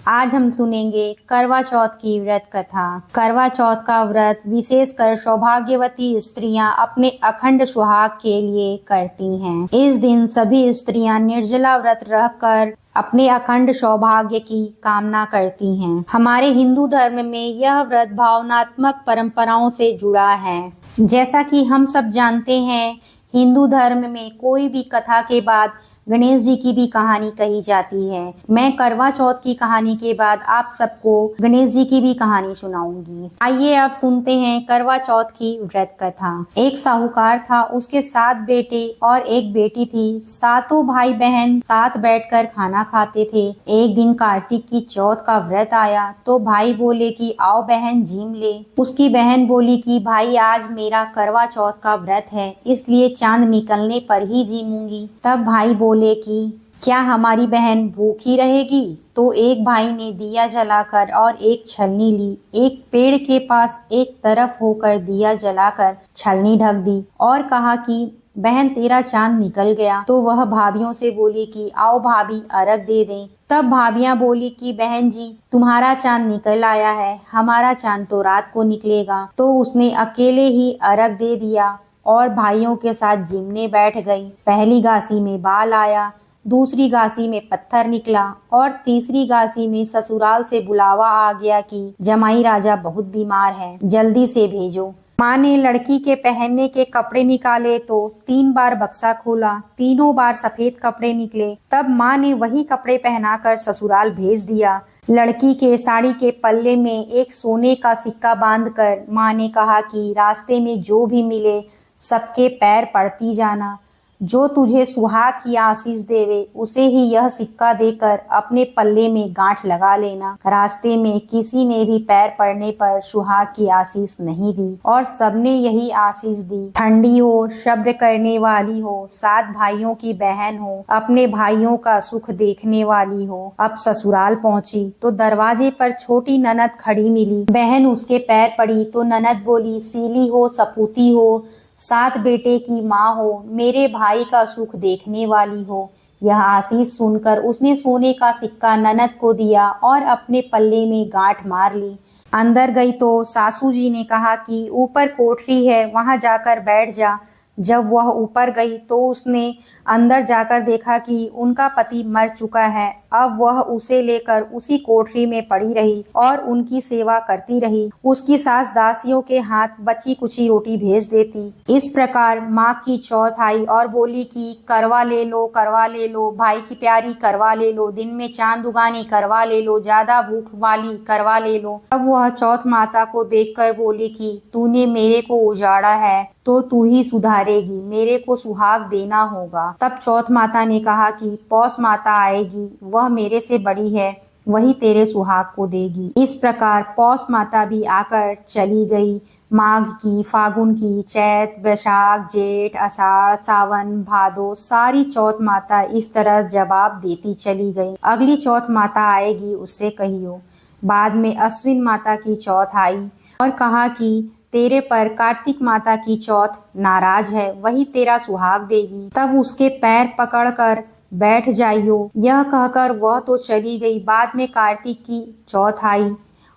आज हम सुनेंगे करवा चौथ की व्रत कथा। करवा चौथ का व्रत विशेषकर सौभाग्यवती स्त्रियां अपने अखंड सुहाग के लिए करती हैं। इस दिन सभी स्त्रियां निर्जला व्रत रहकर अपने अखंड सौभाग्य की कामना करती हैं। हमारे हिंदू धर्म में यह व्रत भावनात्मक परंपराओं से जुड़ा है। जैसा कि हम सब जानते हैं, हिंदू धर्म में कोई भी कथा के बाद गणेश जी की भी कहानी कही जाती है। मैं करवा चौथ की कहानी के बाद आप सबको गणेश जी की भी कहानी सुनाऊंगी। आइए अब सुनते हैं करवा चौथ की व्रत कथा। एक साहूकार था, उसके 7 बेटे और एक बेटी थी। सातों भाई बहन साथ बैठकर खाना खाते थे। एक दिन कार्तिक की चौथ का व्रत आया तो भाई बोले कि आओ बहन जीम ले। उसकी बहन बोली कि भाई आज मेरा करवा चौथ का व्रत है, इसलिए चांद निकलने पर ही जीमूंगी। तब भाई बोले कि क्या हमारी बहन भूखी रहेगी? तो एक भाई ने दिया जलाकर और एक छलनी ली, एक पेड़ के पास एक तरफ होकर दिया जलाकर छलनी ढक दी और कहा कि बहन तेरा चांद निकल गया। तो वह भाभियों से बोली कि आओ भाभी अर्घ दे दें। तब भाभियां बोली कि बहन जी तुम्हारा चांद निकल आया है, हमारा चांद तो रात को निकलेगा। तो उसने अकेले ही अर्घ दे दिया और भाइयों के साथ जिमने बैठ गई। पहली गासी में बाल आया, दूसरी गासी में पत्थर निकला और तीसरी गासी में ससुराल से बुलावा आ गया कि जमाई राजा बहुत बीमार है, जल्दी से भेजो। माँ ने लड़की के पहनने के कपड़े निकाले तो 3 बार बक्सा खोला, तीनों बार सफेद कपड़े निकले। तब माँ ने वही कपड़े पहनाकर ससुराल भेज दिया। लड़की के साड़ी के पल्ले में एक सोने का सिक्का बांधकर माँ ने कहा कि रास्ते में जो भी मिले सबके पैर पड़ती जाना, जो तुझे सुहाग की आशीष देवे उसे ही यह सिक्का देकर अपने पल्ले में गांठ लगा लेना। रास्ते में किसी ने भी पैर पड़ने पर सुहाग की आशीष नहीं दी और सबने यही आशीष दी, ठंडी हो, सब्र करने वाली हो, 7 भाइयों की बहन हो, अपने भाइयों का सुख देखने वाली हो। अब ससुराल पहुंची तो दरवाजे पर छोटी ननद खड़ी मिली। बहन उसके पैर पड़ी तो ननद बोली सीली हो, सपूती हो, 7 बेटे की माँ हो, मेरे भाई का सुख देखने वाली हो। यह आशीष सुनकर उसने सोने का सिक्का ननद को दिया और अपने पल्ले में गांठ मार ली। अंदर गई तो सासू जी ने कहा कि ऊपर कोठरी है, वहां जाकर बैठ जा। जब वह ऊपर गई तो उसने अंदर जाकर देखा कि उनका पति मर चुका है। अब वह उसे लेकर उसी कोठरी में पड़ी रही और उनकी सेवा करती रही। उसकी सास दासियों के हाथ बची कुची रोटी भेज देती। इस प्रकार माँ की चौथ आई और बोली कि करवा ले लो, करवा ले लो, भाई की प्यारी करवा ले लो, दिन में चांद उगानी करवा ले लो, ज्यादा भूख वाली करवा ले लो। अब वह चौथ माता को देखकर बोली कि तूने मेरे को उजाड़ा है तो तू ही सुधारेगी, मेरे को सुहाग देना होगा। तब चौथ माता ने कहा कि पौष माता आएगी, वह मेरे से बड़ी है, वही तेरे सुहाग को देगी। इस प्रकार पौष माता भी आकर चली गई। माघ की, फागुन की, चैत, वैशाख, जेठ, आषाढ़, सावन, भादो, सारी चौथ माता इस तरह जवाब देती चली गई। अगली चौथ माता आएगी उससे कहियो। बाद में अश्विन माता की चौथ आई और कहा कि तेरे पर कार्तिक माता की चौथ नाराज है, वही तेरा सुहाग देगी, तब उसके पैर पकड़कर बैठ जाइयो। यह कहकर वह तो चली गई। बाद में कार्तिक की चौथ आई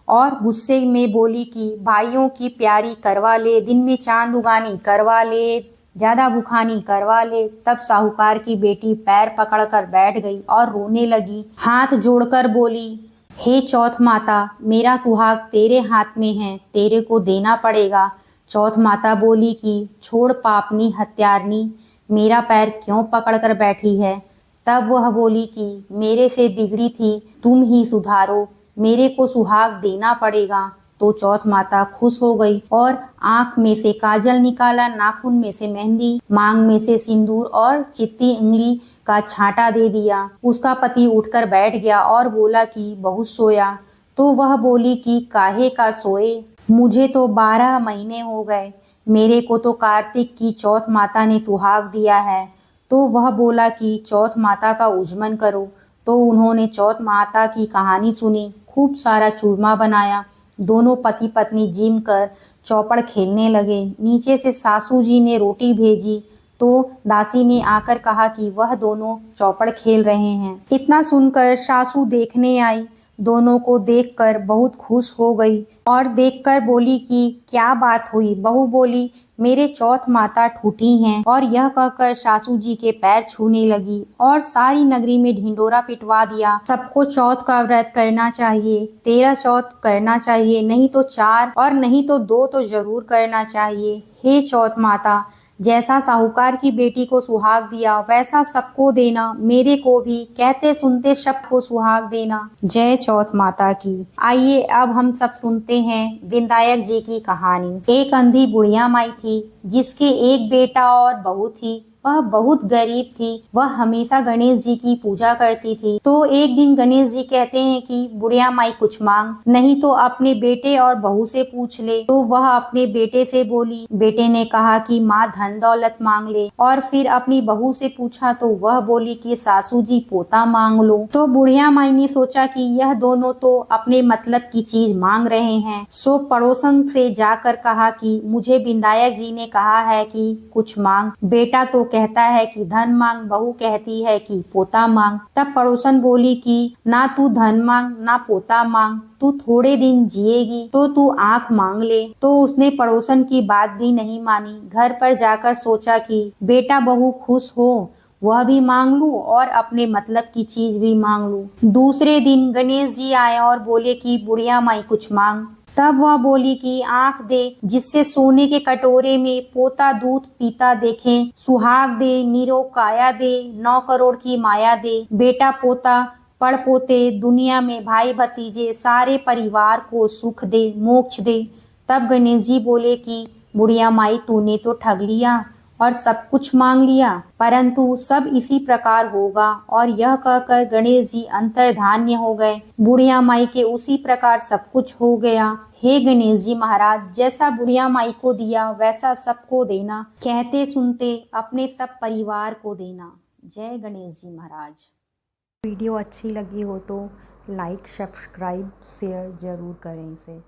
और गुस्से में बोली कि भाइयों की प्यारी करवा ले, दिन में चांद उगानी करवा ले, ज्यादा भूखानी करवा ले। तब साहूकार की बेटी पैर पकड़कर बैठ गई और रोने लगी, हाथ जोड़कर बोली हे चौथ माता, मेरा सुहाग तेरे हाथ में है, तेरे को देना पड़ेगा। चौथ माता बोली कि छोड़ पापनी हत्यारनी, मेरा पैर क्यों पकड़कर बैठी है? तब वह बोली कि मेरे से बिगड़ी थी, तुम ही सुधारो, मेरे को सुहाग देना पड़ेगा। तो चौथ माता खुश हो गई और आंख में से काजल निकाला, नाखून में से मेहंदी, मांग में से सिंदूर और चित्ती उंगली का छांटा दे दिया। उसका पति उठकर बैठ गया और बोला कि बहुत सोया। तो वह बोली कि काहे का सोए, मुझे तो 12 महीने हो गए, मेरे को तो कार्तिक की चौथ माता ने सुहाग दिया है। तो वह बोला कि चौथ माता का उज्जमन करो। तो उन्होंने चौथ माता की कहानी सुनी, खूब सारा चूरमा बनाया। दोनों पति पत्नी जिम कर चौपड़ खेलने लगे। नीचे से सासू जी ने रोटी भेजी तो दासी ने आकर कहा कि वह दोनों चौपड़ खेल रहे हैं। इतना सुनकर सासू देखने आई दोनों को देखकर बहुत खुश हो गई और देखकर बोली कि क्या बात हुई। बहू बोली, मेरे चौथ माता टूटी हैं। और यह कहकर सासू जी के पैर छूने लगी और सारी नगरी में ढिंडोरा पिटवा दिया। सबको चौथ का व्रत करना चाहिए, 13 चौथ करना चाहिए, नहीं तो 4 और नहीं तो 2 तो जरूर करना चाहिए। हे चौथ माता, जैसा साहूकार की बेटी को सुहाग दिया वैसा सबको देना, मेरे को भी कहते सुनते सबको सुहाग देना। जय चौथ माता की। आइए अब हम सब सुनते हैं विनायक जी की कहानी। एक अंधी बुढ़िया माई थी जिसके एक बेटा और बहू थी। वह बहुत गरीब थी। वह हमेशा गणेश जी की पूजा करती थी। तो एक दिन गणेश जी कहते हैं कि बुढ़िया माई कुछ मांग, नहीं तो अपने बेटे और बहू से पूछ ले। तो वह अपने बेटे से बोली। बेटे ने कहा कि माँ धन दौलत मांग ले। और फिर अपनी बहू से पूछा तो वह बोली कि सासू जी पोता मांग लो। तो बुढ़िया माई ने सोचा कि यह दोनों तो अपने मतलब की चीज मांग रहे हैं। सो पड़ोसन से जाकर कहा कि मुझे विनायक जी ने कहा है कि कुछ मांग। बेटा तो कहता है कि धन मांग, बहू कहती है कि पोता मांग। तब पड़ोसन बोली कि ना तू धन मांग ना पोता मांग, तू थोड़े दिन जिएगी तो तू आंख मांग ले। तो उसने पड़ोसन की बात भी नहीं मानी। घर पर जाकर सोचा कि बेटा बहू खुश हो, वह भी मांग लूं और अपने मतलब की चीज भी मांग लूं। दूसरे दिन गणेश जी आए और बोले कि बुढ़िया माई कुछ मांग। तब वह बोली कि आंख दे जिससे सोने के कटोरे में पोता दूध पीता देखें, सुहाग दे, निरोग काया दे, 9 करोड़ की माया दे, बेटा पोता पड़ पोते दुनिया में भाई भतीजे सारे परिवार को सुख दे, मोक्ष दे। तब गणेश जी बोले कि बुढ़िया माई तूने तो ठग लिया और सब कुछ मांग लिया, परंतु सब इसी प्रकार होगा। और यह कहकर गणेश जी अंतर्धान्य हो गए। बुढ़िया माई के उसी प्रकार सब कुछ हो गया। हे गणेश जी महाराज, जैसा बुढ़िया माई को दिया वैसा सबको देना, कहते सुनते अपने सब परिवार को देना। जय गणेश जी महाराज। वीडियो अच्छी लगी हो तो लाइक, सब्सक्राइब, शेयर जरूर करें इसे।